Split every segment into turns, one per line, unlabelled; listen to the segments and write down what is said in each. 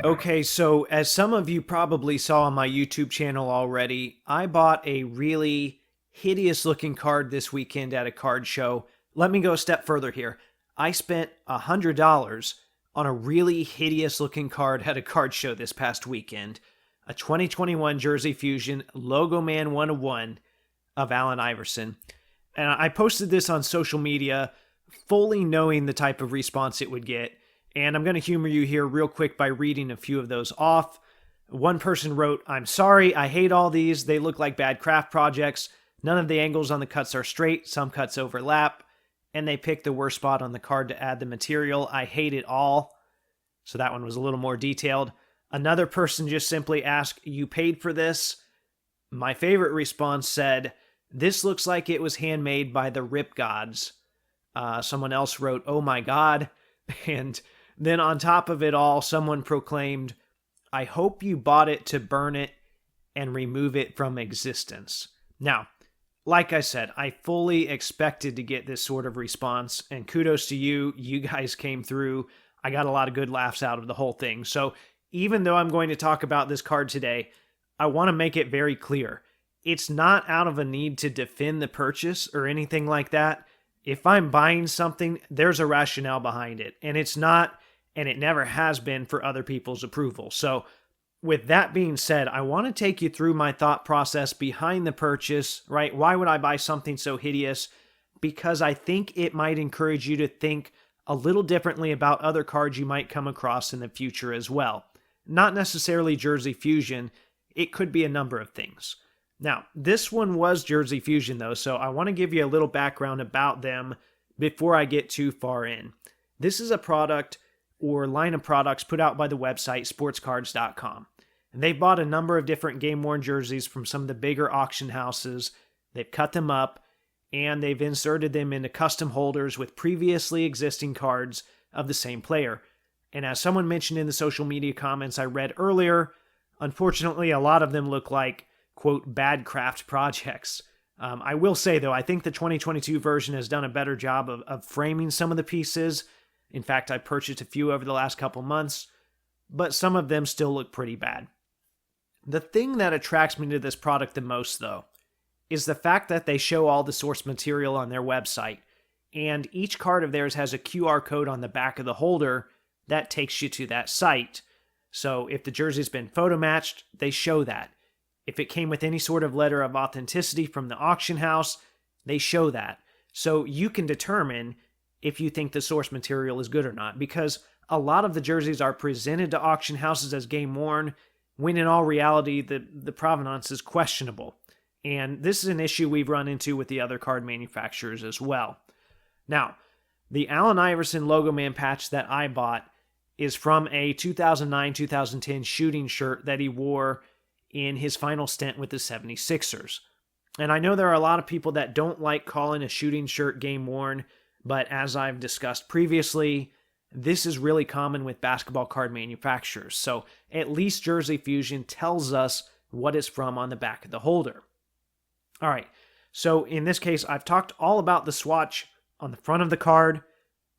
Okay, so as some of you probably saw on my YouTube channel already, I bought a really hideous looking card this weekend at a card show. Let me go a step further here. I spent $100 on a really hideous looking card at a card show this past weekend. A 2021 Jersey Fusion Logoman 101 of Allen Iverson. And I posted this on social media fully knowing the type of response it would get. And I'm going to humor you here real quick by reading a few of those off. One person wrote, "I'm sorry, I hate all these. They look like bad craft projects. None of the angles on the cuts are straight. Some cuts overlap. And they picked the worst spot on the card to add the material. I hate it all." So that one was a little more detailed. Another person just simply asked, "You paid for this?" My favorite response said, "This looks like it was handmade by the Rip Gods." Someone else wrote, "Oh my God." And then on top of it all, someone proclaimed, "I hope you bought it to burn it and remove it from existence." Now, like I said, I fully expected to get this sort of response, and kudos to you. You guys came through. I got a lot of good laughs out of the whole thing. So even though I'm going to talk about this card today, I want to make it very clear. It's not out of a need to defend the purchase or anything like that. If I'm buying something, there's a rationale behind it, and it's not, and it never has been, for other people's approval. So with that being said, I want to take you through my thought process behind the purchase, right? Why would I buy something so hideous? Because I think it might encourage you to think a little differently about other cards you might come across in the future as well. Not necessarily Jersey Fusion, it could be a number of things. Now, this one was Jersey Fusion though, so I want to give you a little background about them before I get too far in. This is a product or line of products put out by the website sportscards.com. And they've bought a number of different game-worn jerseys from some of the bigger auction houses. They've cut them up, and they've inserted them into custom holders with previously existing cards of the same player. And as someone mentioned in the social media comments I read earlier, unfortunately, a lot of them look like, quote, bad craft projects. I will say, though, I think the 2022 version has done a better job of framing some of the pieces. In fact, I purchased a few over the last couple months, but some of them still look pretty bad. The thing that attracts me to this product the most, though, is the fact that they show all the source material on their website, and each card of theirs has a QR code on the back of the holder that takes you to that site. So if the jersey's been photo matched, they show that. If it came with any sort of letter of authenticity from the auction house, they show that. So you can determine if you think the source material is good or not, because a lot of the jerseys are presented to auction houses as game worn, when in all reality, the provenance is questionable. And this is an issue we've run into with the other card manufacturers as well. Now, the Allen Iverson Logoman patch that I bought is from a 2009-2010 shooting shirt that he wore in his final stint with the 76ers. And I know there are a lot of people that don't like calling a shooting shirt game worn, but as I've discussed previously, this is really common with basketball card manufacturers. So at least Jersey Fusion tells us what it's from on the back of the holder. All right, so in this case, I've talked all about the swatch on the front of the card,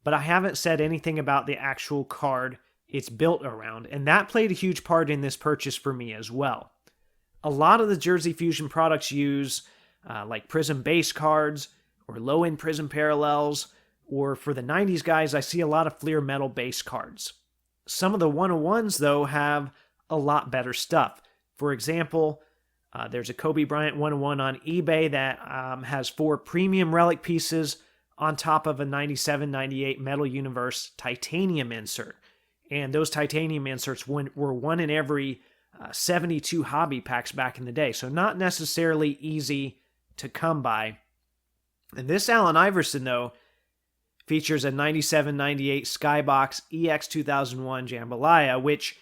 but I haven't said anything about the actual card it's built around, and that played a huge part in this purchase for me as well. A lot of the Jersey Fusion products use like Prism base cards or low-end Prism parallels, or for the 90s guys, I see a lot of Fleer metal base cards. Some of the 101s, though, have a lot better stuff. For example, there's a Kobe Bryant 101 on eBay that has 4 premium relic pieces on top of a 97-98 Metal Universe titanium insert. And those titanium inserts were one in every 72 hobby packs back in the day, so not necessarily easy to come by. And this Allen Iverson, though, features a 97-98 Skybox EX 2001 Jambalaya, which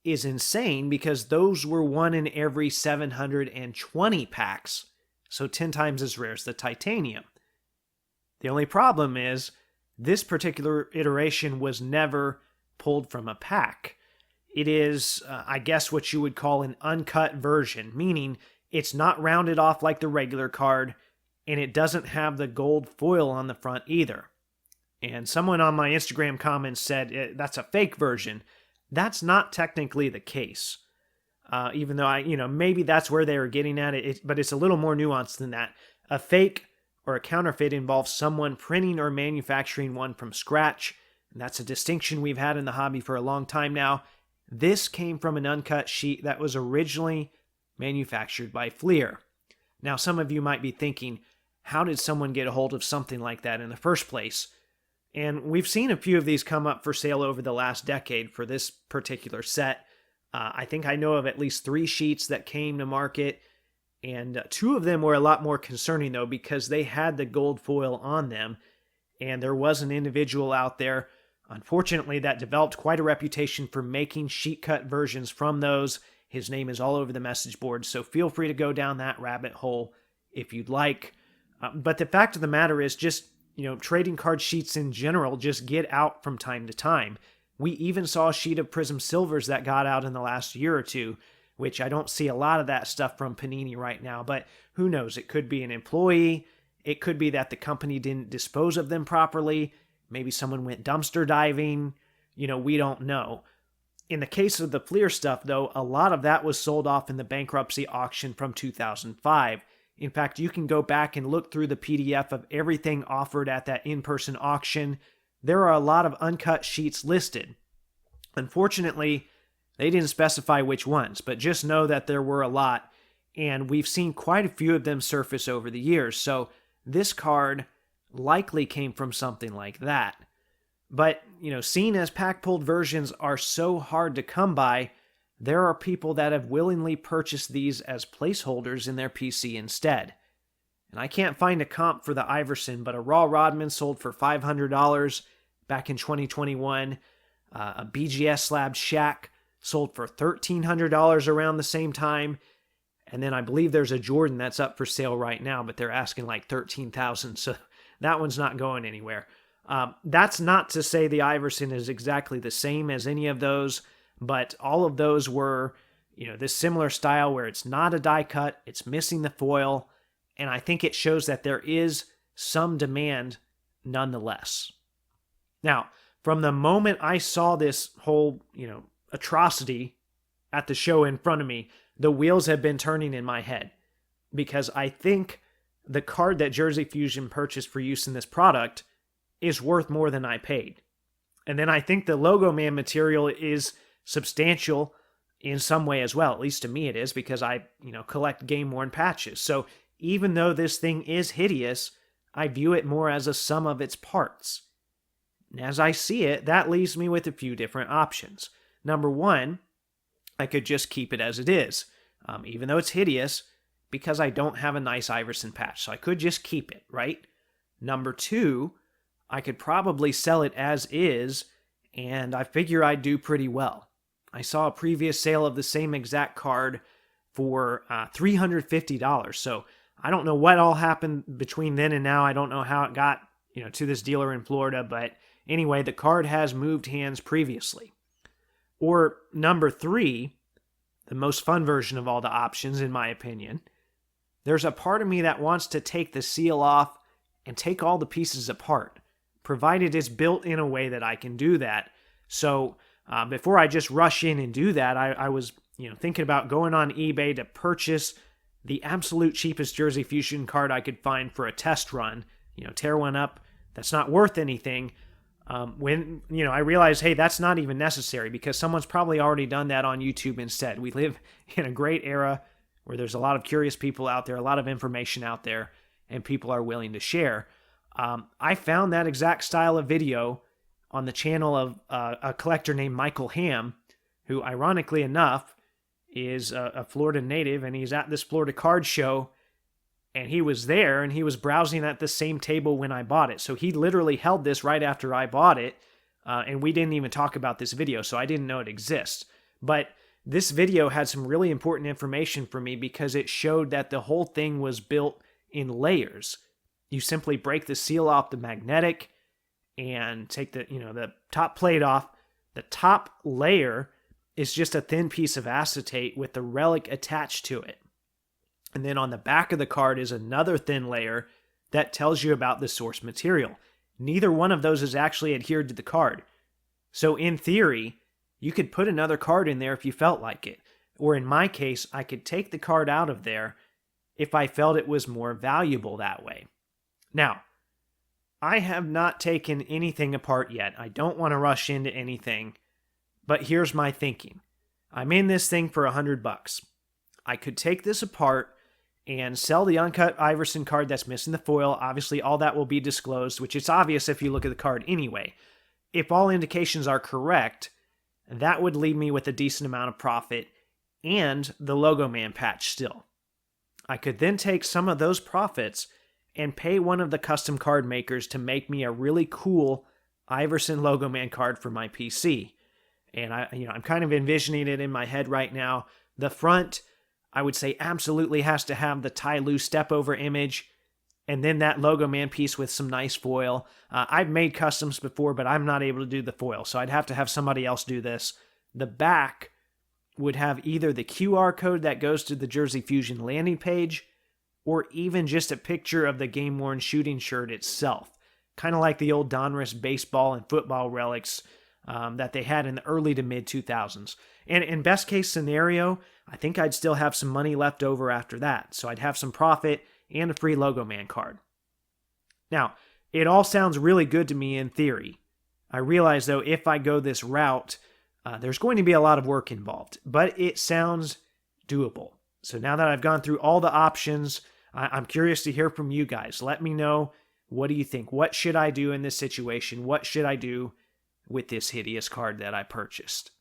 is insane because those were one in every 720 packs, so 10 times as rare as the titanium. The only problem is this particular iteration was never pulled from a pack. It is, I guess, what you would call an uncut version, meaning it's not rounded off like the regular card, and it doesn't have the gold foil on the front either. And someone on my Instagram comments said that's a fake version. That's not technically the case. Even though maybe that's where they were getting at it, but it's a little more nuanced than that. A fake or a counterfeit involves someone printing or manufacturing one from scratch. And that's a distinction we've had in the hobby for a long time now. This came from an uncut sheet that was originally manufactured by Fleer. Now, some of you might be thinking, how did someone get a hold of something like that in the first place? And we've seen a few of these come up for sale over the last decade for this particular set. I think I know of at least 3 sheets that came to market, and 2 of them were a lot more concerning, though, because they had the gold foil on them, and there was an individual out there, unfortunately, that developed quite a reputation for making sheet cut versions from those. His name is all over the message board, so feel free to go down that rabbit hole if you'd like. But the fact of the matter is just, trading card sheets in general just get out from time to time. We even saw a sheet of Prism Silvers that got out in the last year or two, which I don't see a lot of that stuff from Panini right now, but who knows? It could be an employee. It could be that the company didn't dispose of them properly. Maybe someone went dumpster diving. We don't know. In the case of the Fleer stuff, though, a lot of that was sold off in the bankruptcy auction from 2005. In fact, you can go back and look through the PDF of everything offered at that in-person auction. There are a lot of uncut sheets listed. Unfortunately, they didn't specify which ones, but just know that there were a lot, and we've seen quite a few of them surface over the years, so this card likely came from something like that. But, seeing as pack-pulled versions are so hard to come by, there are people that have willingly purchased these as placeholders in their PC instead. And I can't find a comp for the Iverson, but a Raw Rodman sold for $500 back in 2021. A BGS slabbed Shaq sold for $1,300 around the same time. And then I believe there's a Jordan that's up for sale right now, but they're asking like $13,000, so that one's not going anywhere. That's not to say the Iverson is exactly the same as any of those, but all of those were, this similar style where it's not a die cut, it's missing the foil, and I think it shows that there is some demand nonetheless. Now, from the moment I saw this whole, atrocity at the show in front of me, the wheels have been turning in my head, because I think the card that Jersey Fusion purchased for use in this product is worth more than I paid. And then I think the Logoman material is substantial in some way as well. At least to me it is, because I, collect game-worn patches. So even though this thing is hideous, I view it more as a sum of its parts. As I see it, that leaves me with a few different options. Number one, I could just keep it as it is, even though it's hideous, because I don't have a nice Iverson patch. So I could just keep it, right? Number two, I could probably sell it as is, and I figure I'd do pretty well. I saw a previous sale of the same exact card for $350. So I don't know what all happened between then and now. I don't know how it got, to this dealer in Florida, but anyway, the card has moved hands previously. Or number three, the most fun version of all the options, in my opinion, there's a part of me that wants to take the seal off and take all the pieces apart, provided it's built in a way that I can do that. So before I just rush in and do that, I was thinking about going on eBay to purchase the absolute cheapest Jersey Fusion card I could find for a test run, tear one up that's not worth anything. When I realized, hey, that's not even necessary, because someone's probably already done that on YouTube instead. We live in a great era where there's a lot of curious people out there, a lot of information out there, and people are willing to share. I found that exact style of video on the channel of a collector named Michael Ham, who, ironically enough, is a Florida native, and he's at this Florida card show, and he was there, and he was browsing at the same table when I bought it. So he literally held this right after I bought it, and we didn't even talk about this video, so I didn't know it exists. But this video had some really important information for me, because it showed that the whole thing was built in layers. You simply break the seal off the magnetic and take the top plate off. The top layer is just a thin piece of acetate with the relic attached to it. And then on the back of the card is another thin layer that tells you about the source material. Neither one of those is actually adhered to the card. So in theory, You could put another card in there if you felt like it. Or in my case, I could take the card out of there if I felt it was more valuable that way. Now, I have not taken anything apart yet. I don't want to rush into anything, but here's my thinking. I'm in this thing for $100. I could take this apart and sell the uncut Iverson card that's missing the foil. Obviously, all that will be disclosed, which is obvious if you look at the card anyway. If all indications are correct, that would leave me with a decent amount of profit and the Logoman patch still. I could then take some of those profits and pay one of the custom card makers to make me a really cool Iverson Logoman card for my PC. And I'm kind of envisioning it in my head right now. The front, I would say, absolutely has to have the Ty Lue step over image, and then that Logoman piece with some nice foil. I've made customs before, but I'm not able to do the foil, so I'd have to have somebody else do this. The back would have either the QR code that goes to the Jersey Fusion landing page, or even just a picture of the game-worn shooting shirt itself. Kind of like the old Donruss baseball and football relics that they had in the early to mid-2000s. And in best case scenario, I think I'd still have some money left over after that, so I'd have some profit and a free Logoman card. Now, it all sounds really good to me in theory. I realize, though, if I go this route, there's going to be a lot of work involved, but it sounds doable. So now that I've gone through all the options, I'm curious to hear from you guys. Let me know, what do you think? What should I do in this situation? What should I do with this hideous card that I purchased?